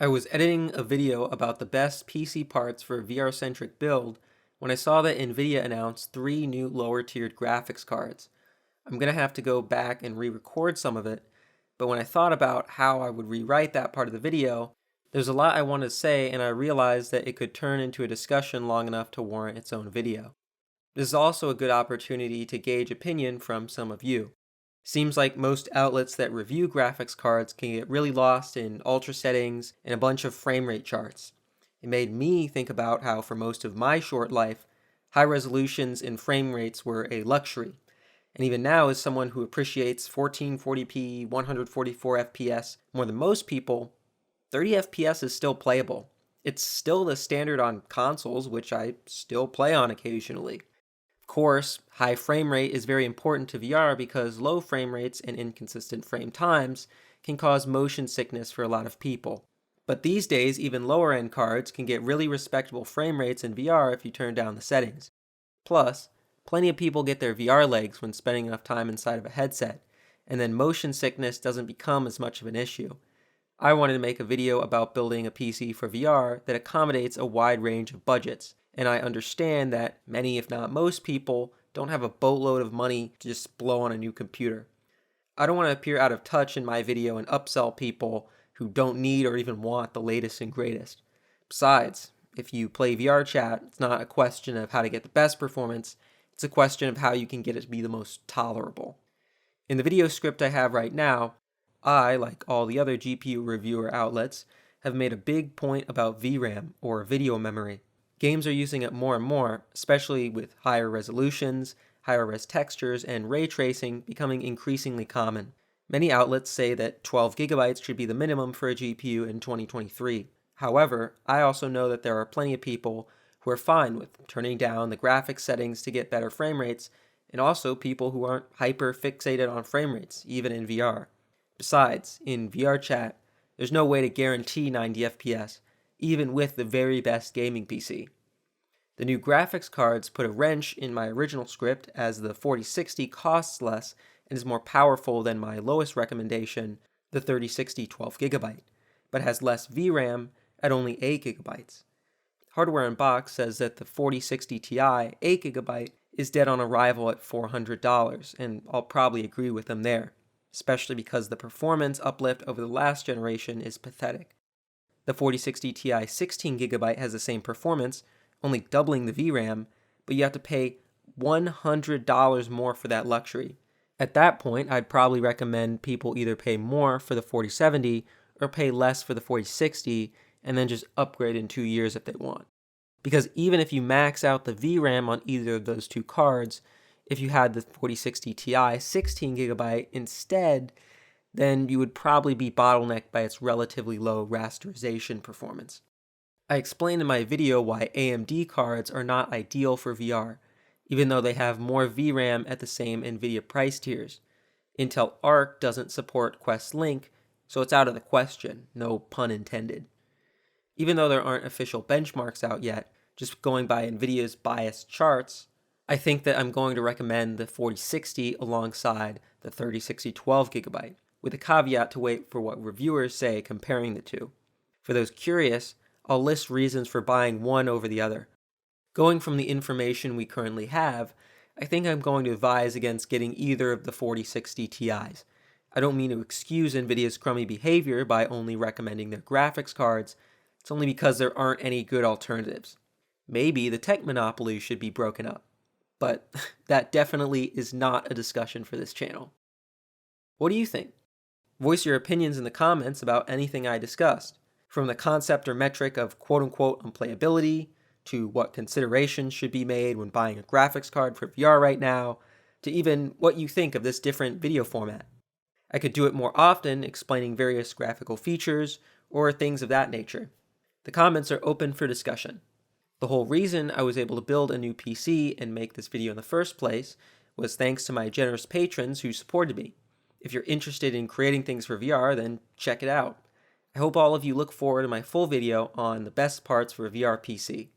I was editing a video about the best PC parts for a VR-centric build when I saw that Nvidia announced 3 new lower-tiered graphics cards. I'm going to have to go back and re-record some of it, but when I thought about how I would rewrite that part of the video, there's a lot I wanted to say, and I realized that it could turn into a discussion long enough to warrant its own video. This is also a good opportunity to gauge opinion from some of you. Seems like most outlets that review graphics cards can get really lost in ultra settings and a bunch of frame rate charts. It made me think about how for most of my short life, high resolutions and frame rates were a luxury. And even now, as someone who appreciates 1440p, 144 FPS more than most people, 30 FPS is still playable. It's still the standard on consoles, which I still play on occasionally. Of course, high frame rate is very important to VR because low frame rates and inconsistent frame times can cause motion sickness for a lot of people. But these days, even lower end cards can get really respectable frame rates in VR if you turn down the settings. Plus, plenty of people get their VR legs when spending enough time inside of a headset, and then motion sickness doesn't become as much of an issue. I wanted to make a video about building a PC for VR that accommodates a wide range of budgets, and I understand that many, if not most people, don't have a boatload of money to just blow on a new computer. I don't want to appear out of touch in my video and upsell people who don't need or even want the latest and greatest. Besides, if you play VR chat, it's not a question of how to get the best performance, it's a question of how you can get it to be the most tolerable. In the video script I have right now, I, like all the other GPU reviewer outlets, have made a big point about VRAM, or video memory. Games are using it more and more, especially with higher resolutions, higher res textures, and ray tracing becoming increasingly common. Many outlets say that 12 gigabytes should be the minimum for a GPU in 2023. However, I also know that there are plenty of people who are fine with turning down the graphics settings to get better frame rates, and also people who aren't hyper fixated on frame rates, even in VR. Besides, in VR chat, there's no way to guarantee 90 FPS, even with the very best gaming PC. The new graphics cards put a wrench in my original script as the 4060 costs less and is more powerful than my lowest recommendation, the 3060 12GB, but has less VRAM at only 8GB. Hardware Unboxed says that the 4060 Ti 8GB is dead on arrival at $400, and I'll probably agree with them there, especially because the performance uplift over the last generation is pathetic. The 4060 Ti 16GB has the same performance, only doubling the VRAM, but you have to pay $100 more for that luxury. At that point, I'd probably recommend people either pay more for the 4070 or pay less for the 4060 and then just upgrade in 2 years if they want. Because even if you max out the VRAM on either of those two cards, if you had the 4060 Ti 16GB instead, then you would probably be bottlenecked by its relatively low rasterization performance. I explained in my video why AMD cards are not ideal for VR, even though they have more VRAM at the same NVIDIA price tiers. Intel Arc doesn't support Quest Link, so it's out of the question, no pun intended. Even though there aren't official benchmarks out yet, just going by NVIDIA's biased charts, I think that I'm going to recommend the 4060 alongside the 3060 12GB, with a caveat to wait for what reviewers say comparing the two. For those curious, I'll list reasons for buying one over the other. Going from the information we currently have, I think I'm going to advise against getting either of the 4060 Ti's. I don't mean to excuse NVIDIA's crummy behavior by only recommending their graphics cards, it's only because there aren't any good alternatives. Maybe the tech monopoly should be broken up, but that definitely is not a discussion for this channel. What do you think? Voice your opinions in the comments about anything I discussed, from the concept or metric of quote-unquote unplayability, to what considerations should be made when buying a graphics card for VR right now, to even what you think of this different video format. I could do it more often, explaining various graphical features, or things of that nature. The comments are open for discussion. The whole reason I was able to build a new PC and make this video in the first place was thanks to my generous patrons who supported me. If you're interested in creating things for VR, then check it out. I hope all of you look forward to my full video on the best parts for a VR PC.